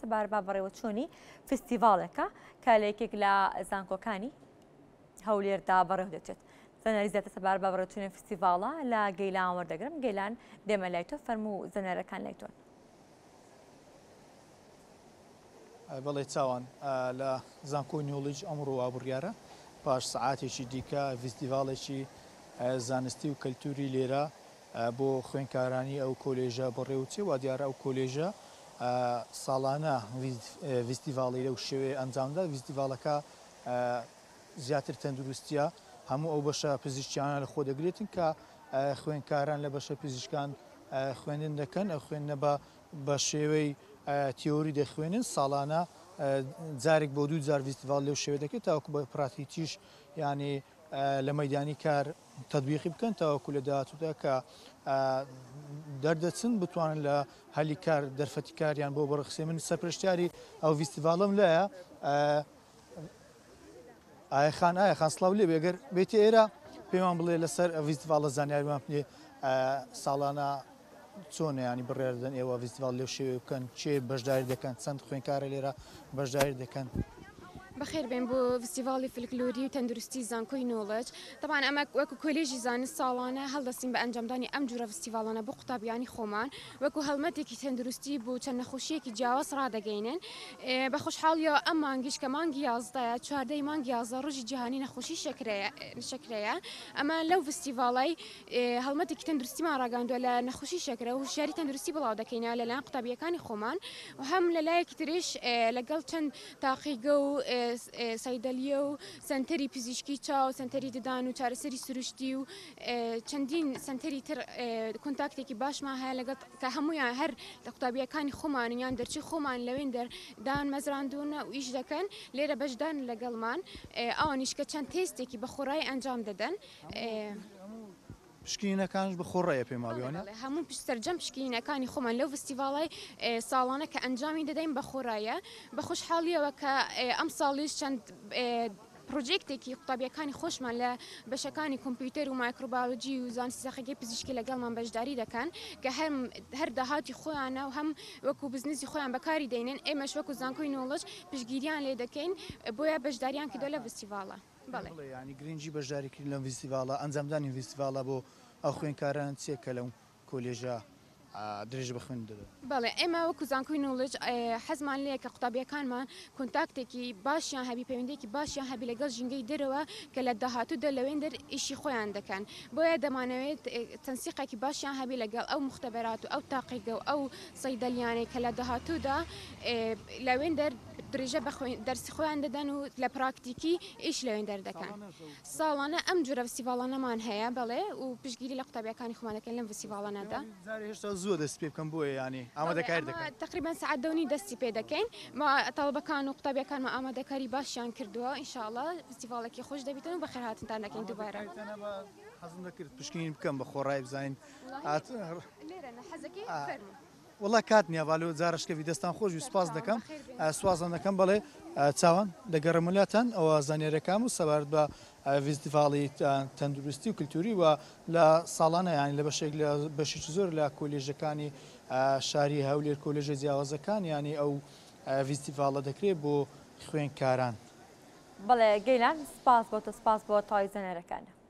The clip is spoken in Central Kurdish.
سەبار بە بەڕێوەچوونی فستیڤالێکە کە لە یەکێک لە زانکۆکانی هەولێردا بەڕێوە دەچێت. زەنەری زیاتر سەبار بە بەڕێوەچوونی فستیڤاڵە لە گەیلان وەردەگرم. گەیلان دێمە لای تۆ، فەرموو زەنەرەکان لای تۆن. بەڵێ چاوان لە زانکۆی نۆڵج ئەمڕۆ وابڕیارە پاش سەعاتێکی دیکە فستیڤالێکی زانستی و کەلتوری لێرە بۆ خوێندکارانی ئەو کۆلێژە بەڕێوەچێ وا دیارە ئەو کۆلێژە ساڵانە فستیڤاڵی لەو شێوەیە ئەنجامدا. فستیڤالەکە زیاتر تەندروستیە هەموو ئەو بەشە پزیشکیانە لە خۆ دەگرێتن کە خوێندکاران لە بەشە پزیشکان خوێندن دەکەن. ئەو خوێندنە بە شێوەی تیۆری دەخوێنن ساڵانە جارێک بۆ 2 جار فستیڤال لەو شێوە دەکرێت تاوەکو بە پراتیکیش یعنی لە مەیدانی کار تەطبیقی بکەن تاوەکو لە داهاتوودا کە دەردەچن بتوانن لە هەلی کار دەرفەتی کاریان بۆ بەڕەخسێ. من سەرپرشتیاری ئەو فستیڤالم لایە ئایخان سڵاو لێ بێگەر بێتی ئێرە پێمان بڵێ لەسەر فستیڤالە زانیاریمان پێ ساڵانە چۆنە ینی بڕێدەن ئێوە فستیڤال لەو شێوێ بکەن چێ بەشداری دەکەن چەند خوێندکارە لێرە بەشداری دەکەن. بخير بين بو فستیڤالی فلکلۆری و تەندروستی زانکۆی نۆڵج. طبعا ئەمە وەکو کۆلێژی زانست ساڵانە هەڵدەستین بە ئەنجامدانی ئەم جورە فستیڤالانە بۆ قوتابیانی خۆمان وەکو هەڵمەتێکی تەندروستی بۆ چەند نەخۆشیەکی جیاواز ڕادەگەینن. بە خوشحاڵیەوە ئەم مانگیش کە مانگی 11 چواردەی مانگی 11 ڕۆژی جیهانی نەخۆشی شەکرەیە. ئەمە لەو فستیڤاڵی هەڵمەتێکی تەندروستیمان ڕاگەاندووە لە نەخۆشی شەکرە و هوشیاری تەندروستی بڵاو دەکەینە لەلایەن قوتابیەکانی خۆمان و هەم لەلایەکی تریش لەگەڵ چەند تاقیگە و سایدەلیە و سنتەری پزیشکی چاو سنتەری ددان و چارەسەری سروشتی و چەندین سنتەری تر کۆنتاکتێکی باشمان هەیە لەگەڵ کە هەمویان هەر لە قوتابیەکانی خۆمان یان دەرچی خۆمان لەوێن دەردان مەزراندونە و ئیش دەکەن لێرە بەشدان لەگەڵمان ئەوانیش کە چەند تێستێکی بە خۆڕایی ئەنجام دەدەن. پشکینەکانش بە خۆڕایە پێم وابیێنێ هەموو سەرجەم پشکینەکانی خۆمان لەو فستیڤاڵی ساڵانە کە ئەنجامی دەدەین بە خۆڕایە. بە خوشحاڵیەوە کە ئەم ساڵیش چەند پرۆژێکتێکی قوتابیەکانی خۆشمان لە بەشەکانی کۆمپیوتەر و مایکرۆبیۆلۆجی و زانستی زەخەگەی پزیشکی لەگەڵمان بەشداری دەکەن کە هەر داهاتی خۆیانە و هەم وەکو بزنسی خۆیان بەکاری دێنن. ئێمەش وەکو زانکۆی نۆڵج پشگیریان لێ دەکەین بۆیە بەشداریان کردو لە فستیڤاڵە. بەڵێ ینی گرنگی بەشداریکردن لەم فستیڤالە ئەنجامدانی فستیڤالە بۆ ئەو خوێندکاران چێکە لەو کۆلێژە درێژ بە خوێن دەدەن. بەڵێ ئێمە وەکو زانکۆی نۆڵج حەزمان لێیە کە قوتابیەکانمان کۆنتاکتێکی باشیان هەبی پەیوەندێکی باشیان هەبی لەگەڵ ژینگەی دەرەوە کە لە داهاتوودا لەوێن دەر ئیشی خۆیان دەکەن. بۆیە دەمانەوێت تەنسیقێکی باشیان هەبی لەگەڵ ئەو مختبەرات و ئەو تاقیگە و ئەو سەیدەلیانەی کە لە داهاتوودا لەوێن دەر درێژە دەرسی خۆیان دەدەن و لە پراکتیکی ئیش لەوێن دەردەکەن. ساڵانە ئەم جورە فستیڤاڵانەمان هەیە بەڵێ و پشگیری لە قوتابیەکانی خۆمان دەکەن لەم فستیڤاڵانەدا. هێشتا زووە دەست پێ بکەم بۆیە ینی ئامادەکاری دەکەن. تقریبا سەعات 2 دەستی پێ دەکەین. تەڵبەکان و قوتابیەکانمان ئامادەکاری باشیان کردووە. ئینشاءڵڵا فستیڤاڵێکی خۆش دەبێتن و بەخێر هاتنتان دەکەین دووبارە. حەزم دەکرد پشکنین بکەم بە خۆڕایی بزانین لێرە حەزەکەی فەرموو. وڵا کات نییاڤالۆ جارشکەوی دەستان خۆش و سپاس دەکەم سوازان دەکەم بەڵێ چاوان دەگەڕمولاتەن ئەوە زانێرەکان و سەبارەت بە فستیڤاڵی تەندروستی و کللتوری و لە ساڵانە یانی لە بەشێک لە بەشێکی زۆر لە کۆلێژەکانی شاری هەولێر کۆلێژە جیاوازەکان ینی ئەو فستیڤاڵە دەکرێت بۆ خوێندکاران. بەڵێ گەیلان سپاس بۆ تۆ، سپاس بۆ تای زەنەرەکانە.